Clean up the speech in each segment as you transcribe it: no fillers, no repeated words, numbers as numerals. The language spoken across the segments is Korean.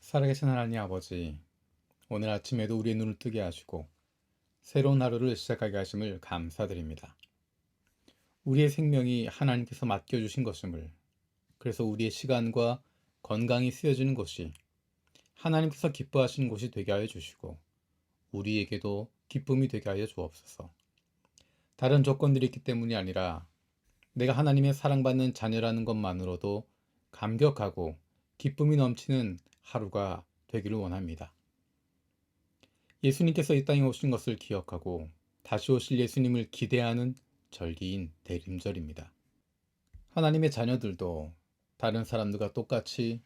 살아계신 하나님 아버지, 오늘 아침에도 우리의 눈을 뜨게 하시고 새로운 하루를 시작하게 하심을 감사드립니다. 우리의 생명이 하나님께서 맡겨주신 것임을, 그래서 우리의 시간과 건강이 쓰여지는 곳이 하나님께서 기뻐하시는 곳이 되게 하여 주시고 우리에게도 기쁨이 되게 하여 주옵소서. 다른 조건들이 있기 때문이 아니라 내가 하나님의 사랑받는 자녀라는 것만으로도 감격하고 기쁨이 넘치는 하루가 되기를 원합니다. 예수님께서 이 땅에 오신 것을 기억하고 다시 오실 예수님을 기대하는 절기인 대림절입니다. 하나님의 자녀들도 다른 사람들과 똑같이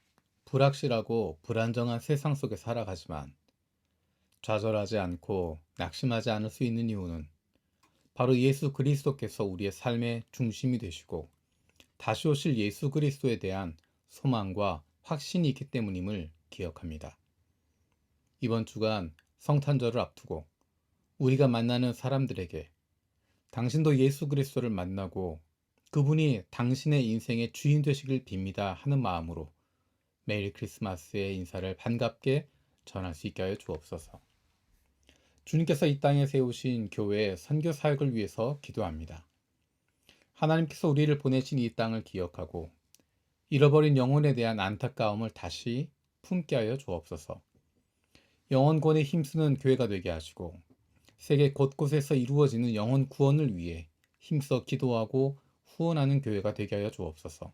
불확실하고 불안정한 세상 속에 살아가지만 좌절하지 않고 낙심하지 않을 수 있는 이유는 바로 예수 그리스도께서 우리의 삶의 중심이 되시고 다시 오실 예수 그리스도에 대한 소망과 확신이 있기 때문임을 기억합니다. 이번 주간 성탄절을 앞두고 우리가 만나는 사람들에게 당신도 예수 그리스도를 만나고 그분이 당신의 인생의 주인 되시길 빕니다 하는 마음으로 메리 크리스마스의 인사를 반갑게 전할 수 있게 하여 주옵소서. 주님께서 이 땅에 세우신 교회의 선교 사역을 위해서 기도합니다. 하나님께서 우리를 보내신 이 땅을 기억하고 잃어버린 영혼에 대한 안타까움을 다시 품게 하여 주옵소서. 영혼권에 힘쓰는 교회가 되게 하시고 세계 곳곳에서 이루어지는 영혼 구원을 위해 힘써 기도하고 후원하는 교회가 되게 하여 주옵소서.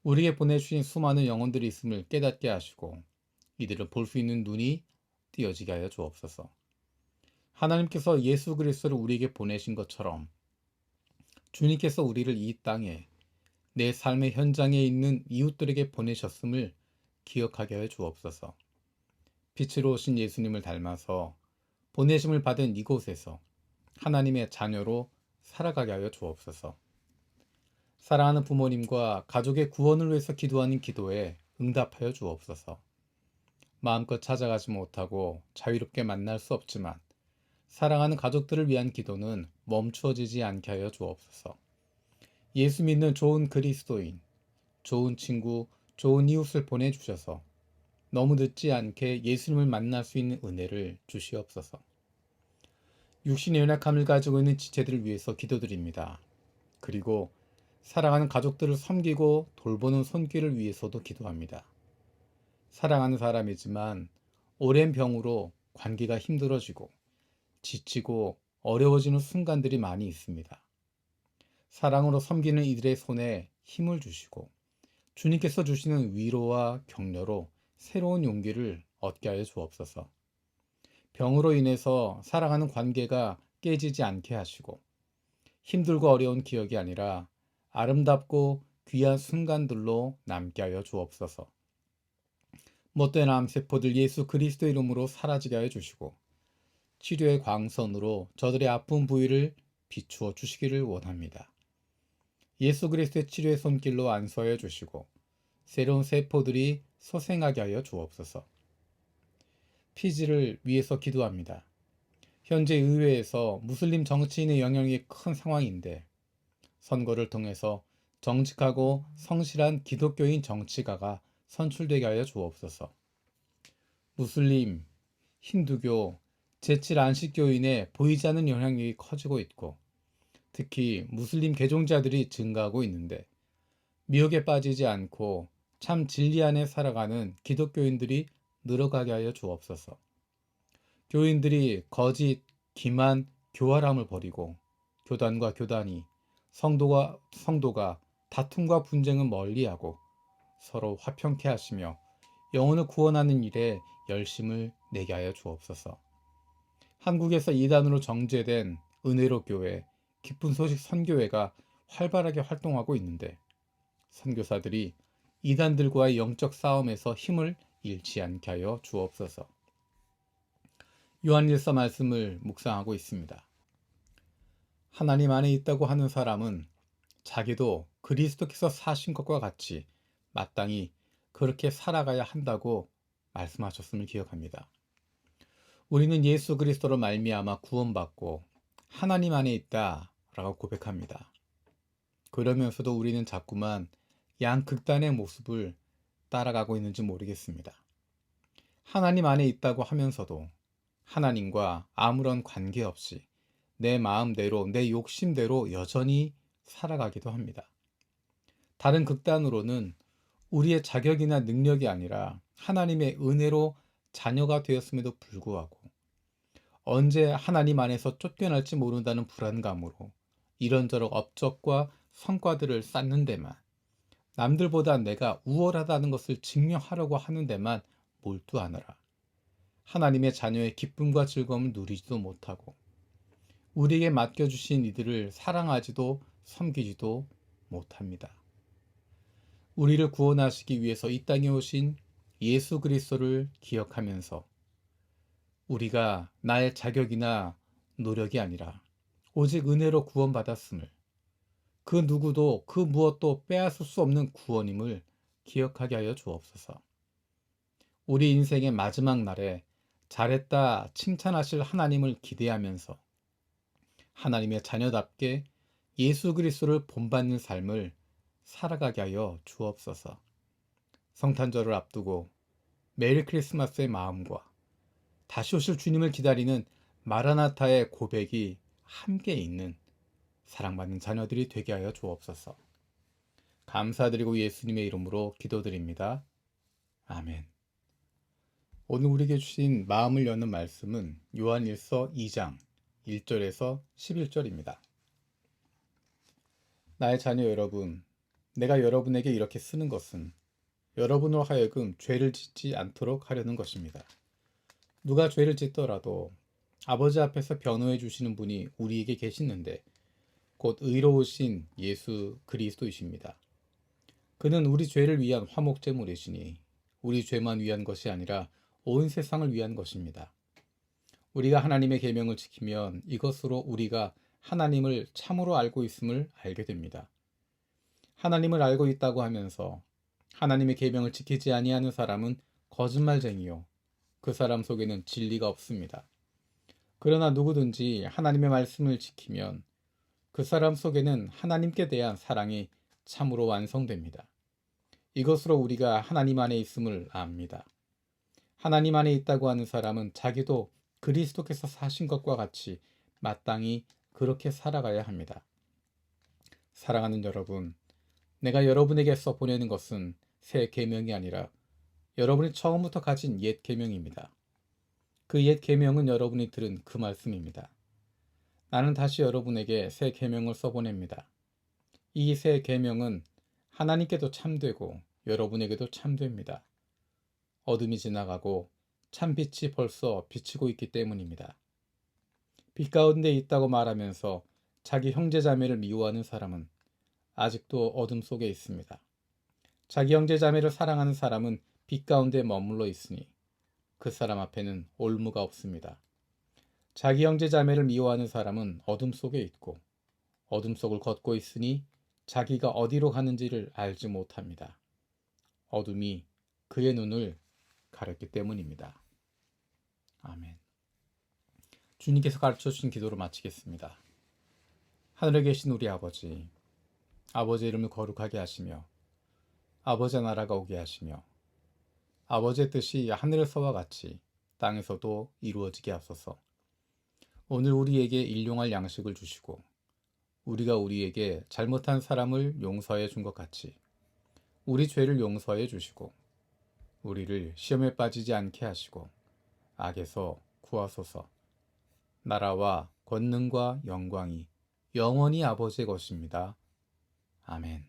우리에게 보내주신 수많은 영혼들이 있음을 깨닫게 하시고 이들을 볼 수 있는 눈이 띄어지게 하여 주옵소서. 하나님께서 예수 그리스도를 우리에게 보내신 것처럼 주님께서 우리를 이 땅에 내 삶의 현장에 있는 이웃들에게 보내셨음을 기억하게 하여 주옵소서. 빛으로 오신 예수님을 닮아서 보내심을 받은 이곳에서 하나님의 자녀로 살아가게 하여 주옵소서. 사랑하는 부모님과 가족의 구원을 위해서 기도하는 기도에 응답하여 주옵소서. 마음껏 찾아가지 못하고 자유롭게 만날 수 없지만 사랑하는 가족들을 위한 기도는 멈추어지지 않게 하여 주옵소서. 예수 믿는 좋은 그리스도인, 좋은 친구, 좋은 이웃을 보내주셔서 너무 늦지 않게 예수님을 만날 수 있는 은혜를 주시옵소서. 육신의 연약함을 가지고 있는 지체들을 위해서 기도드립니다. 그리고 사랑하는 가족들을 섬기고 돌보는 손길을 위해서도 기도합니다. 사랑하는 사람이지만 오랜 병으로 관계가 힘들어지고 지치고 어려워지는 순간들이 많이 있습니다. 사랑으로 섬기는 이들의 손에 힘을 주시고 주님께서 주시는 위로와 격려로 새로운 용기를 얻게 하여 주옵소서. 병으로 인해서 사랑하는 관계가 깨지지 않게 하시고 힘들고 어려운 기억이 아니라 아름답고 귀한 순간들로 남게 하여 주옵소서. 못된 암세포들 예수 그리스도 이름으로 사라지게 하여 주시고 치료의 광선으로 저들의 아픈 부위를 비추어 주시기를 원합니다. 예수 그리스도의 치료의 손길로 안수하여 주시고 새로운 세포들이 소생하게 하여 주옵소서. 피지를 위해서 기도합니다. 현재 의회에서 무슬림 정치인의 영향이 큰 상황인데 선거를 통해서 정직하고 성실한 기독교인 정치가가 선출되게 하여 주옵소서. 무슬림, 힌두교, 제7 안식교인의 보이지 않는 영향력이 커지고 있고 특히 무슬림 개종자들이 증가하고 있는데 미혹에 빠지지 않고 참 진리 안에 살아가는 기독교인들이 늘어가게 하여 주옵소서. 교인들이 거짓, 기만, 교활함을 버리고 교단과 교단이 성도가 다툼과 분쟁을 멀리하고 서로 화평케 하시며 영혼을 구원하는 일에 열심을 내게 하여 주옵소서. 한국에서 이단으로 정죄된 은혜로 교회, 기쁜 소식 선교회가 활발하게 활동하고 있는데 선교사들이 이단들과의 영적 싸움에서 힘을 잃지 않게 하여 주옵소서. 요한일서 말씀을 묵상하고 있습니다. 하나님 안에 있다고 하는 사람은 자기도 그리스도께서 사신 것과 같이 마땅히 그렇게 살아가야 한다고 말씀하셨음을 기억합니다. 우리는 예수 그리스도로 말미암아 구원받고 하나님 안에 있다라고 고백합니다. 그러면서도 우리는 자꾸만 양극단의 모습을 따라가고 있는지 모르겠습니다. 하나님 안에 있다고 하면서도 하나님과 아무런 관계없이 내 마음대로, 내 욕심대로 여전히 살아가기도 합니다. 다른 극단으로는 우리의 자격이나 능력이 아니라 하나님의 은혜로 자녀가 되었음에도 불구하고 언제 하나님 안에서 쫓겨날지 모른다는 불안감으로 이런저런 업적과 성과들을 쌓는 데만, 남들보다 내가 우월하다는 것을 증명하려고 하는 데만 몰두하느라 하나님의 자녀의 기쁨과 즐거움을 누리지도 못하고 우리에게 맡겨주신 이들을 사랑하지도 섬기지도 못합니다. 우리를 구원하시기 위해서 이 땅에 오신 예수 그리스도를 기억하면서 우리가 나의 자격이나 노력이 아니라 오직 은혜로 구원받았음을, 그 누구도 그 무엇도 빼앗을 수 없는 구원임을 기억하게 하여 주옵소서. 우리 인생의 마지막 날에 잘했다 칭찬하실 하나님을 기대하면서 하나님의 자녀답게 예수 그리스도를 본받는 삶을 살아가게 하여 주옵소서. 성탄절을 앞두고 메리 크리스마스의 마음과 다시 오실 주님을 기다리는 마라나타의 고백이 함께 있는 사랑받는 자녀들이 되게 하여 주옵소서. 감사드리고 예수님의 이름으로 기도드립니다. 아멘. 오늘 우리에게 주신 마음을 여는 말씀은 요한일서 2장 1절에서 11절입니다. 나의 자녀 여러분, 내가 여러분에게 이렇게 쓰는 것은 여러분으로 하여금 죄를 짓지 않도록 하려는 것입니다. 누가 죄를 짓더라도 아버지 앞에서 변호해 주시는 분이 우리에게 계시는데 곧 의로우신 예수 그리스도이십니다. 그는 우리 죄를 위한 화목제물이시니 우리 죄만 위한 것이 아니라 온 세상을 위한 것입니다. 우리가 하나님의 계명을 지키면 이것으로 우리가 하나님을 참으로 알고 있음을 알게 됩니다. 하나님을 알고 있다고 하면서 하나님의 계명을 지키지 아니하는 사람은 거짓말쟁이요, 그 사람 속에는 진리가 없습니다. 그러나 누구든지 하나님의 말씀을 지키면 그 사람 속에는 하나님께 대한 사랑이 참으로 완성됩니다. 이것으로 우리가 하나님 안에 있음을 압니다. 하나님 안에 있다고 하는 사람은 자기도 그리스도께서 사신 것과 같이 마땅히 그렇게 살아가야 합니다. 사랑하는 여러분, 내가 여러분에게서 보내는 것은 새 계명이 아니라 여러분이 처음부터 가진 옛 계명입니다. 그 옛 계명은 여러분이 들은 그 말씀입니다. 나는 다시 여러분에게 새 계명을 써보냅니다. 이 새 계명은 하나님께도 참되고 여러분에게도 참됩니다. 어둠이 지나가고 참빛이 벌써 비치고 있기 때문입니다. 빛 가운데 있다고 말하면서 자기 형제자매를 미워하는 사람은 아직도 어둠 속에 있습니다. 자기 형제자매를 사랑하는 사람은 빛 가운데 머물러 있으니 그 사람 앞에는 올무가 없습니다. 자기 형제자매를 미워하는 사람은 어둠 속에 있고 어둠 속을 걷고 있으니 자기가 어디로 가는지를 알지 못합니다. 어둠이 그의 눈을 가렸기 때문입니다. 아멘. 주님께서 가르쳐주신 기도로 마치겠습니다. 하늘에 계신 우리 아버지, 아버지의 이름을 거룩하게 하시며 아버지의 나라가 오게 하시며 아버지의 뜻이 하늘에서와 같이 땅에서도 이루어지게 하소서. 오늘 우리에게 일용할 양식을 주시고 우리가 우리에게 잘못한 사람을 용서해 준 것 같이 우리 죄를 용서해 주시고 우리를 시험에 빠지지 않게 하시고 악에서 구하소서. 나라와 권능과 영광이 영원히 아버지의 것입니다. 아멘.